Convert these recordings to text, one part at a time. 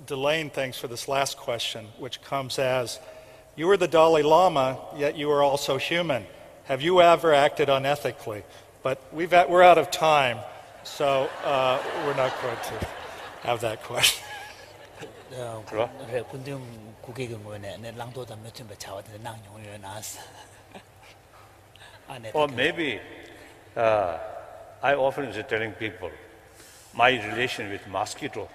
delaying things for this last question, which comes as, you were the Dalai Lama, yet you are also human. Have you ever acted unethically? But we're out of time, so we're not going to have that question. Or maybe I often is telling people my relation with mosquito,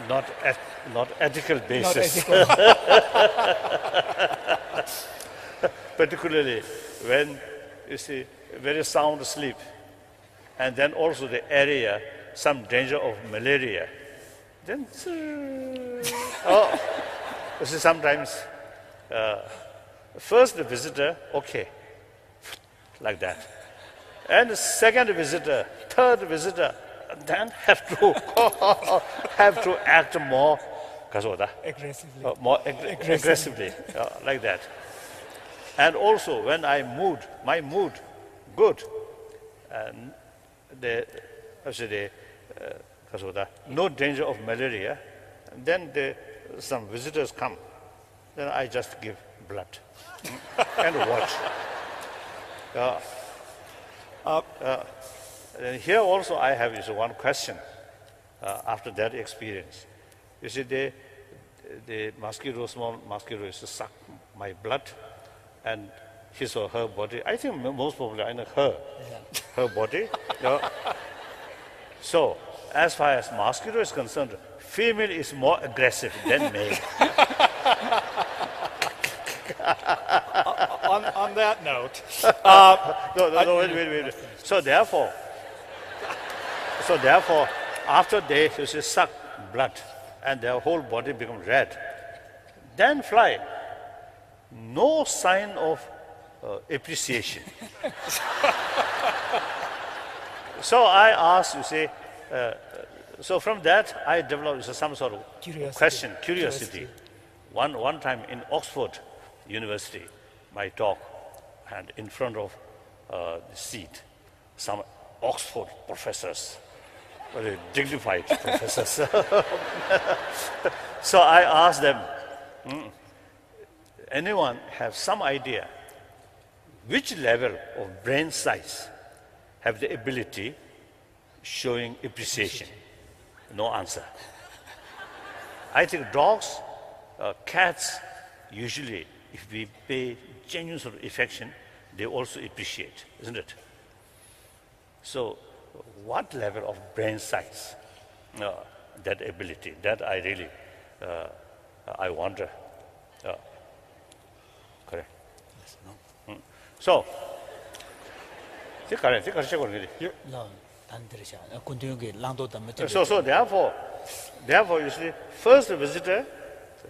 not ethical basis. Not ethical. Particularly when you see very sound sleep, and then also the area, some danger of malaria. Then, you see sometimes first visitor, okay, like that. And the second visitor, third visitor, then have to act more aggressively, like that. And also when my mood good, and no danger of malaria, and then some visitors come, then I just give blood and watch. And here also I have is one question after that experience. You see, the small mosquito is suck my blood and his or her body. I think most probably I know her body. So as far as mosquito is concerned, female is more aggressive than male. On that note, wait. So therefore, after they suck blood and their whole body becomes red, then fly. No sign of appreciation. So I asked, so from that I developed some sort of curiosity. One time in Oxford University, my talk, and in front of the seat, some Oxford professors, very dignified professors. So I asked them, anyone have some idea which level of brain size have the ability showing appreciation? No answer. I think dogs, cats, usually if we pay genuine sort of affection, they also appreciate, isn't it? So what level of brain size, that ability, that I really, I wonder. Correct. So, so therefore, you see, first visitor,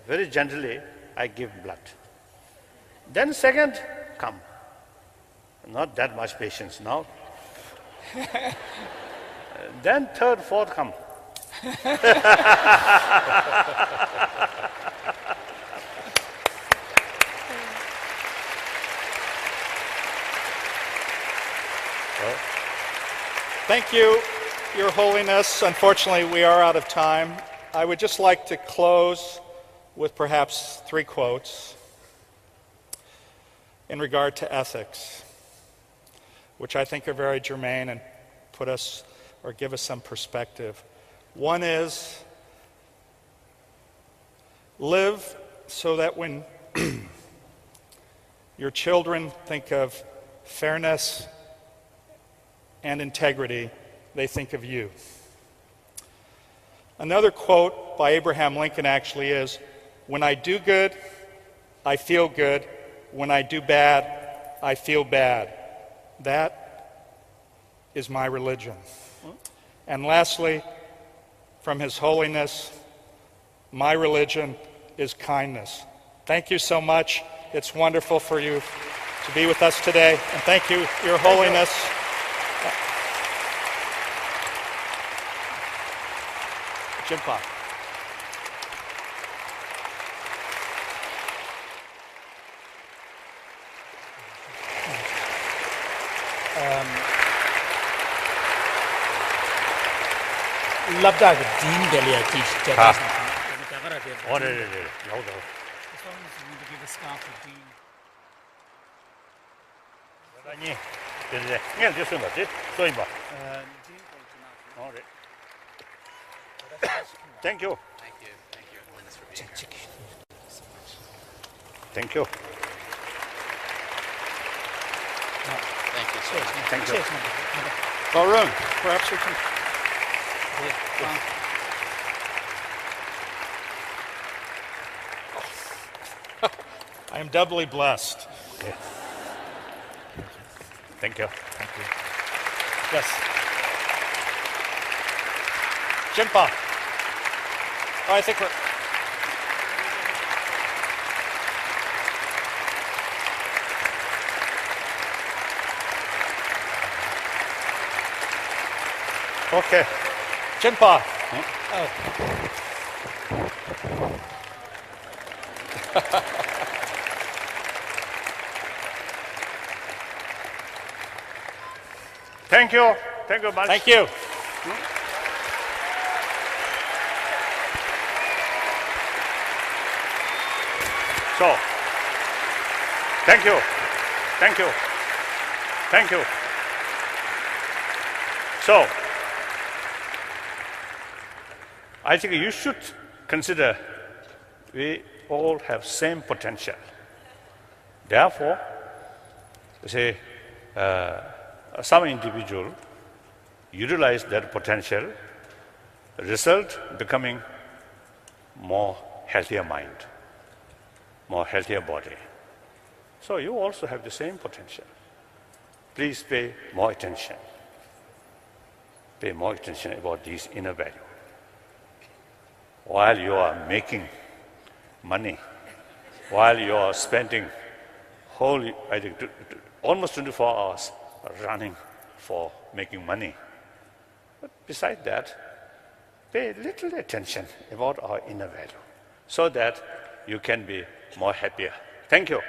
very gently, I give blood. Then second, come. Not that much patience now. Then third, fourth, come. Thank you, Your Holiness. Unfortunately, we are out of time. I would just like to close with perhaps 3 quotes in regard to ethics, which I think are very germane and put us or give us some perspective. One is, live so that when your children think of fairness and integrity, they think of you. Another quote by Abraham Lincoln actually is, when I do good, I feel good. When I do bad, I feel bad. That is my religion. And lastly, from His Holiness, my religion is kindness. Thank you so much. It's wonderful for you to be with us today. And thank you, Your Holiness. Jinpa. labdaga dean delia teach Ha. Japanese. This one is going to give a scarf of dean. 아니, 그래. 그냥 됐은 거지? 또 이봐. Dean 그래. Thank you. Thank you. Thank you, Linus, for being here. Thank you. Thank you so much. Thank you. Varun, perhaps we can. I am doubly blessed. Thank you. Yes. Jinpa. Oh, I think we're. Okay. Jinpa. Thank you. Thank you much. Thank you. So, thank you. Thank you. Thank you. So, I think you should consider we all have same potential. Therefore, say some individual utilize that potential, result becoming more healthier mind, more healthier body. So you also have the same potential. Please pay more attention. Pay more attention about these inner value. While you are making money, while you are spending whole, I think, almost 24 hours running for making money. But besides that, pay little attention about our inner value so that you can be more happier. Thank you.